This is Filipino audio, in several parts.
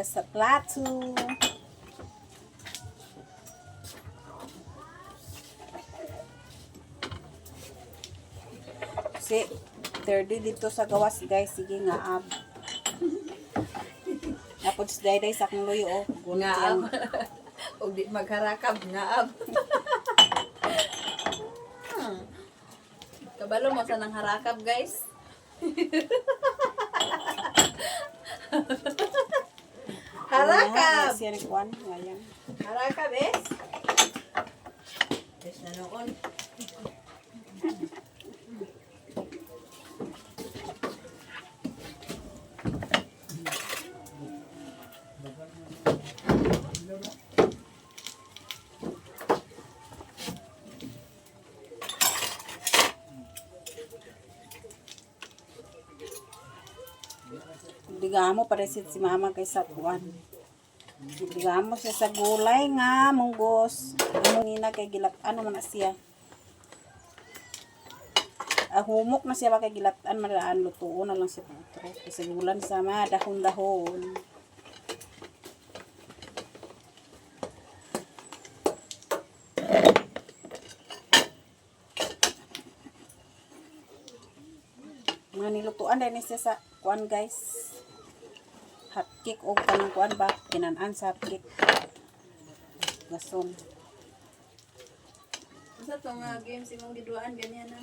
sa plato. Si 30 dito sa gawas guys. Sige nga ab. Tapos day sa akong luyo oh. Ngaab. O di magharakab, ngaab. Kabalo mo sa nang harakab, guys. Harakab! Siya nagkuhan. Ngayon. Harakab, bes. Bes na noon. Digamo paresit si mama kay sa kuan. Digamo siya sa gulay nga munggos. Amo nina kay gilat-an man na siya. Humok na siya ba kay gilat-an maraan lutuon na lang siya putro. Kasi gulan sa ma dahon-dahon. Mga nilutuan din siya sa kuan guys. Hotcake o kanang kuan ba kinanan sa hotcake. Gason. Sa itong games imong giduaan, ganyan na.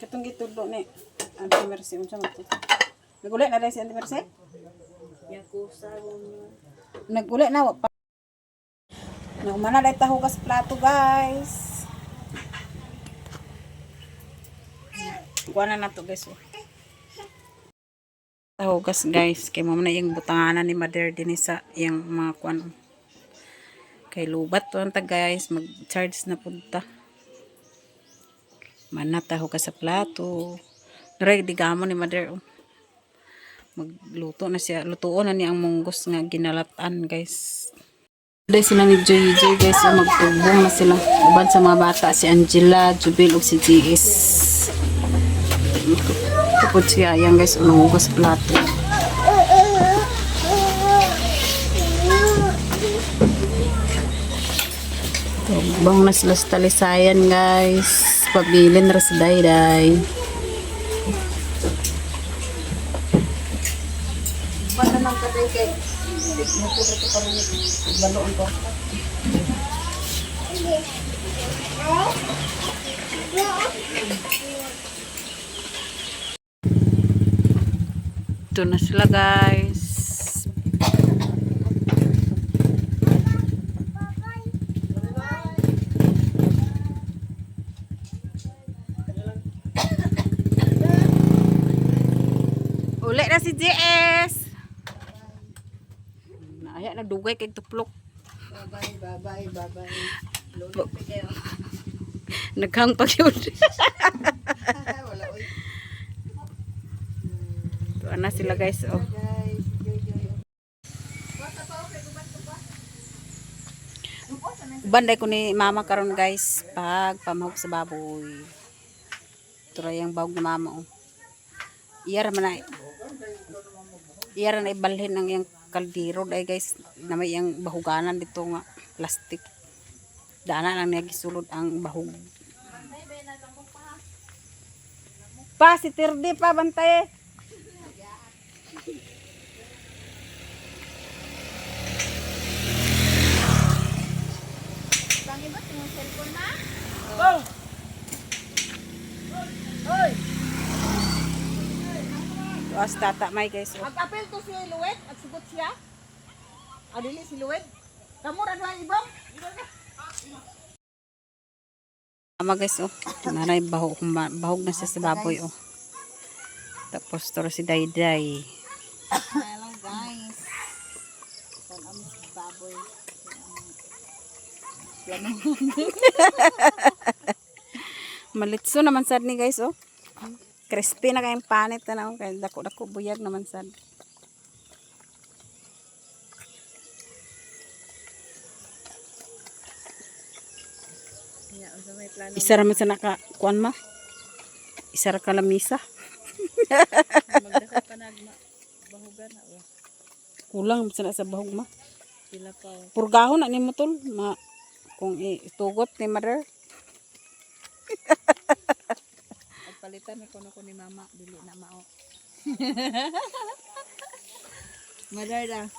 Katong gitudlo ni Auntie Mercy unsa man to? Nagulit na dai si Auntie Mercy? Yakusa mo. Nagulit na wa pa. Naumana dai ta hugas plato guys. Kuana na to guys. Hugas guys kay mo na yung butanganan ni mother din sa yung mga kuan kay lubat to anta guys mag-charge na punta manata hugas sa plato dire digamo ni mother magluto na siya lutuon na ni ang munggos nga ginalatan guys dai sila ni Joy guys magtubong na sila uban sa mga bata si Angela, Jubil ug si GS. Tapos siya, ayan guys, unang-ugas plato. Bang na sila sa talisayan guys. Pabilin na sa dayday. Basta nang katay kay nagputo pa rin baloon ko. Ito na sila guys. Uli na si JS. Ayan, nagdugay kay tuplok. Bye-bye. Lulog pa kayo. Naghang pag yun. Wala, oy. Ito na sila guys. Oh. Guys, Banday ko ni mama karon guys. Pag pamahog sa baboy. Ito ra yung bahog na mama. Oh. Iyara na ibalhin ng yung kaldero dahil guys. Na may yung bahuganan dito nga. Plastic. Dana lang niya gisulod ang bahog. Pa, si Tirdi pa, bantay. Bangin ba yung cellphone na? Oh! Hoy! Tuas tata may guys. Oh. Mag-apel to si Luwed at sugot siya. Adili si Luwed. Kamu ra duha ibang? Ama guys, oh. Nanay bahog na siya sa baboy, oh. Tapos toro si Dayday. Hello guys. Tanam si baboy. Malitso naman sad ni guys, oh. Crispy na kayong panit na oh. Kaya dako-dako buyag naman sad. Isa raman sa nakakuan ma. Isa ra ka lamisa. Magdaka pa nagma bahugan na. Kulang sa sa bahog ma. Sila pa. Purgahon na ni mo tol. Kung itugot ni mother. At palitan ko na ko ni mama. Dili na mao. Mother na.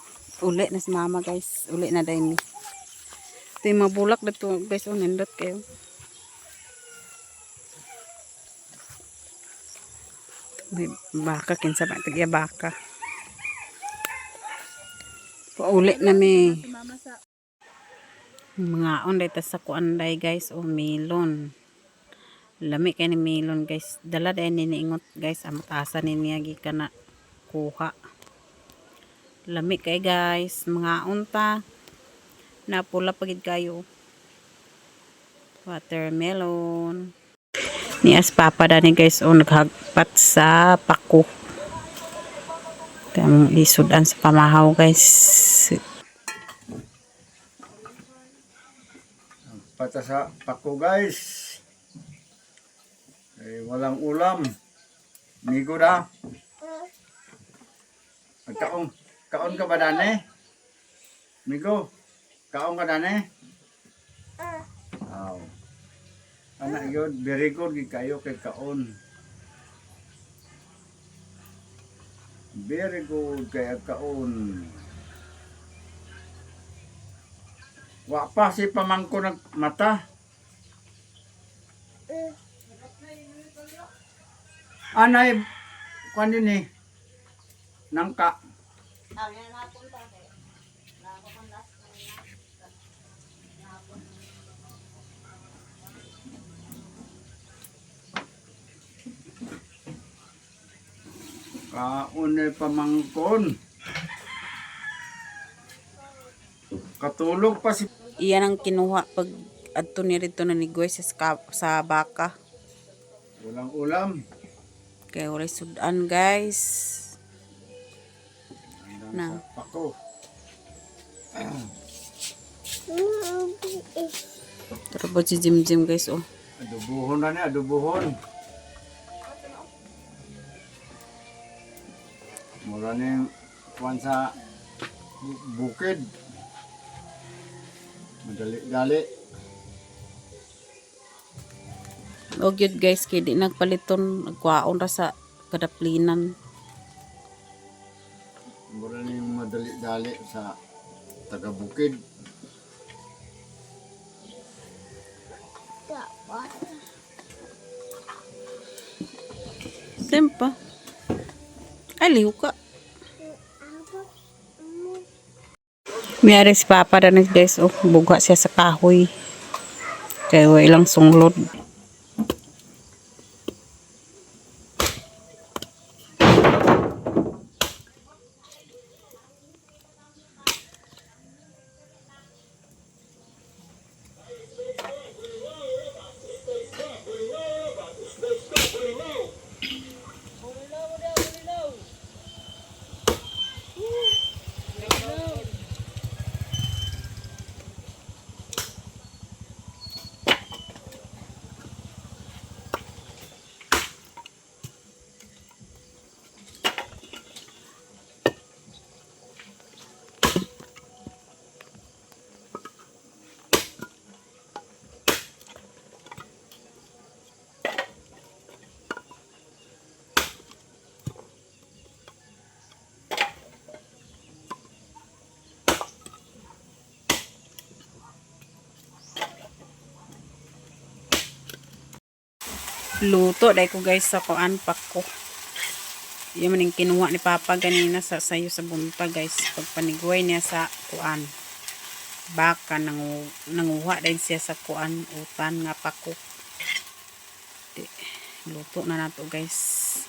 Uli na si mama guys. Uli na dahil ni. Ito yung mga bulak dito guys. Oh, nindot kayo. May baka. Kinsa ba? Tagya baka. Pauli na mi. Si mama sa Mga on dito sa kuanday guys. O melon. Lami kayo ni melon guys. Dala dahil niniingot guys. Amatasan ni niya ka na kuha. Lami kayo guys. Mga unta. Napula pagid kayo. Watermelon. Nias papa dani guys. O naghagpat sa pako. Kaya isudan sa pamahaw guys. Pata sa pako guys. Walang ulam. Migo da. Kaon ka ba dane? Migo, kaon ka dane? Aw. Anak yun, very good kayo kay kaon. Very good kay kaon. Wa pa si pamangko ng mata. Anay, kwan din eh. Nangka. Kaunay pamangkon. Katulog pa si Iyan ang kinuha pag adto ni rito na ni Goy sa baka. walang ulam. Kaya wala sudan guys. Nang pako. Tarabot si Jim Jim guys oh. Adubuhon na niya, adubuhon. Mura na yung kwan sa bukid. Madali-dali. O gyud guys kay di nagpaliton nagkuhaon ra sa kadaplinan. Mura na yung madali-dali sa taga-bukid. Tempa. Aliw ka. Miyari si Papa na guys oh, buga siya sa kahoy. Kaya ilang sunglod. Luto dahil ko guys sa kuan pako. Yung maning kinuha ni Papa ganina sa sayo sa bunta guys. Pagpaniguay niya sa kuan. Baka nanguha din siya sa kuan utan nga pako. Luto na nato guys.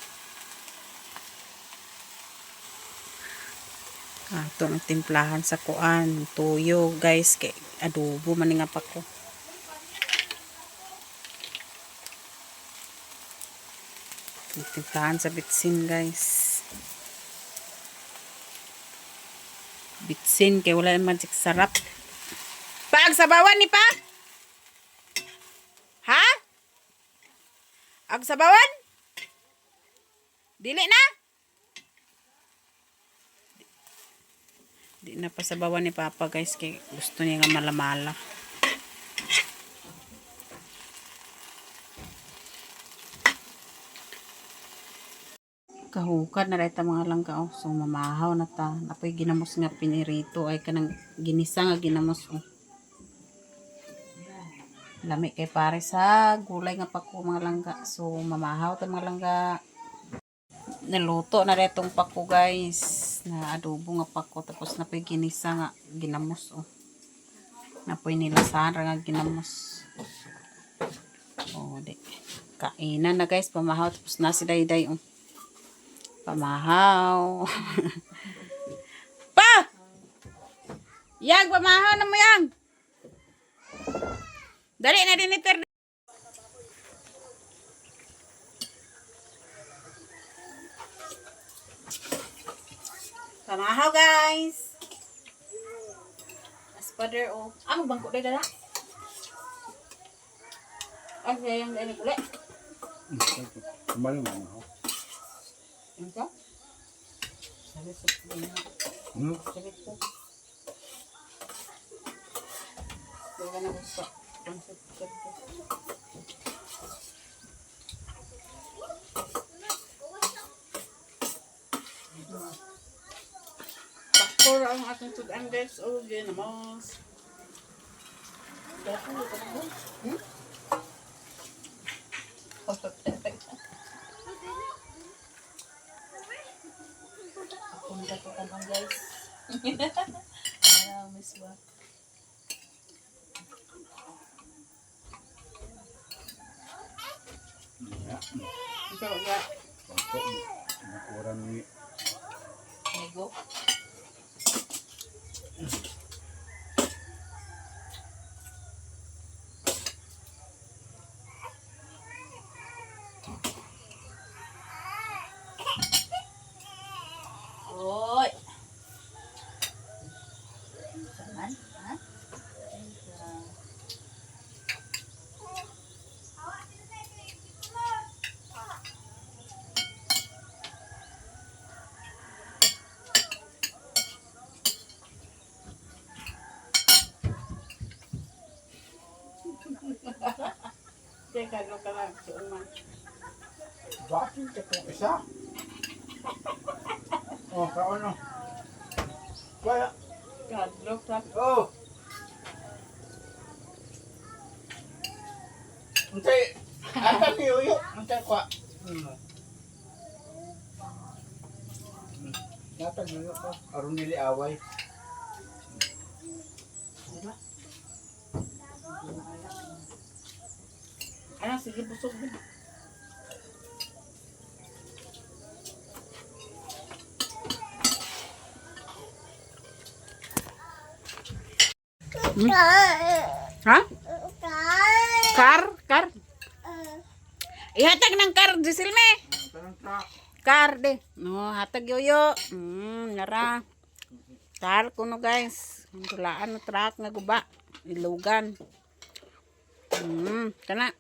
Ito ang timplahan sa kuan. Tuyo guys. Kay adobo man nga pako. Timplahan sa bitsin guys. Bitsin kay wala naman sarap. Pag sabawan ni pa? Ha? Ag sabawan? Dili na? Pinapasabawan ni Papa guys kay gusto niya nga malamala. Kahukad na dahita mga langka oh. So mamahaw na ta. Napoy ginamos nga pinirito ay kanang ginisa nga ginamos oh. Lami kay pare sa gulay nga pako mga langka. So mamahaw ta mga langka. Naluto na retong pako guys. Na adobo nga pako. Tapos napoy ginisa nga ginamos oh. Napoy nilasahan nga ginamos. Oh, di. Kainan na guys. Pamahaw. Tapos na si Dayday oh. Pamahaw. Pa! Yang, pamahaw na mo yang. Dali na din iter. Pamahaw guys. Aspather oh. Ano bangko day dala? Ay, yang dali kulit. Kembali mo. Enggak? Sabi sa pagkina. Sabi ko. Kaya na gusto. Pakor ang ating sudan guys. O, ginamos. Punta ko tanong guys. Miss ba? Ikaw ga. Nakuran ni. Nego. Oi. Jangan, ha? Teka, lo ka lang. Suon man. Bakit ka po isa? Oh, kaano? Kaya. Kadlo ka. Oh. Untay. Ata ni uyo. Untay kwa. Natag niyo ko. Aron nili away. Diba? Ano, sige, busog din. Ha? Kar? Ihatag ng kar, Jisilme. Kar de. No, hatag yoyo. Nara. Kar kuno guys. Ang tulaan no truck nga guba. Ilugan. Kana.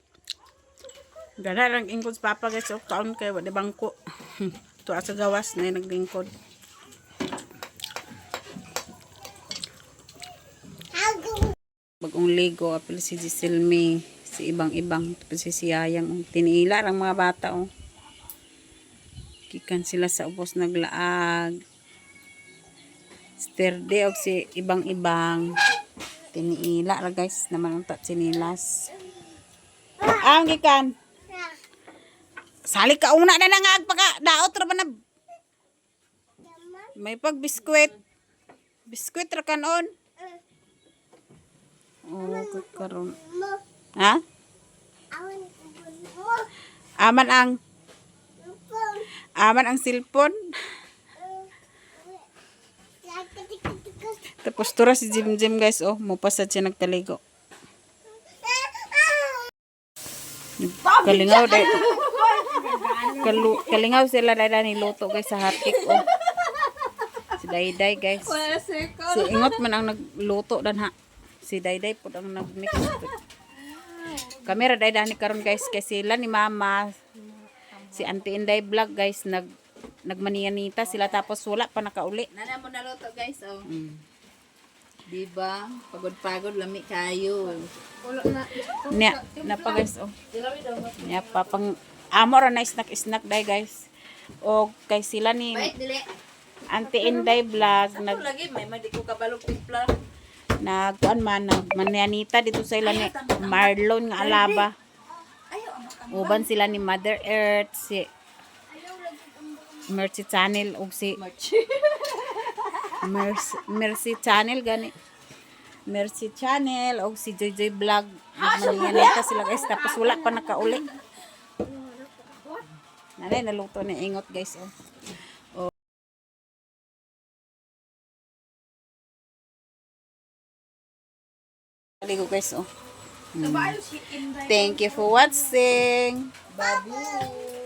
Dala lang ingkod sa papa guys. O kaon kay wala bangko. Tuwa sa gawas na naglingkod. Bagong ligo apil si Giselme, si ibang-ibang, tapos si Yayang, tiniila ang mga bata oh. Kikan sila sa ubos naglaag. Sterde og si ibang-ibang. Tiniila ra guys naman unta sinilas. Ang gikan. Sali ka una na nangag paka daot ra ba na. May pag biskwit. Biskwit ra kanon. Oh, kakaroon. Ha? Aman ang cellphone. Tapos tura si Jim guys, oh, mupasad siya nagtaligo. Kalingaw dahil. Kalingaw sila dahil niluto guys sa hatik, oh. Si Dayday guys. Si Ingot man ang nagluto dan ha. Si Dayday po ang nag-mix. Kamera Dayday ni karon guys kay sila ni Mama. Si Auntie Inday vlog guys nagmanianita sila tapos wala pa nakauli. Nana mo naluto guys, oh. Mm. Diba? Pagod-pagod, lami kayo. Nya, napa guys, oh. Nya, papang, amo ra na snack day guys. O, kay sila ni Bait, dili. Auntie Inday Vlog, Ako lagi, may madi ko kabalong timpla. nagkuan man, nagmanianita dito sa ila ni Marlon nga alaba. Uban sila ni Mother Earth, si Mercy Channel, ug si Mercy Channel gani. Mercy Channel og si Joy Joy Vlog. Nagmanianita sila guys tapos wala pa nakauli. Nanay naluto ni ingot guys oh. Ligo guys oh. Thank you for watching. Babu.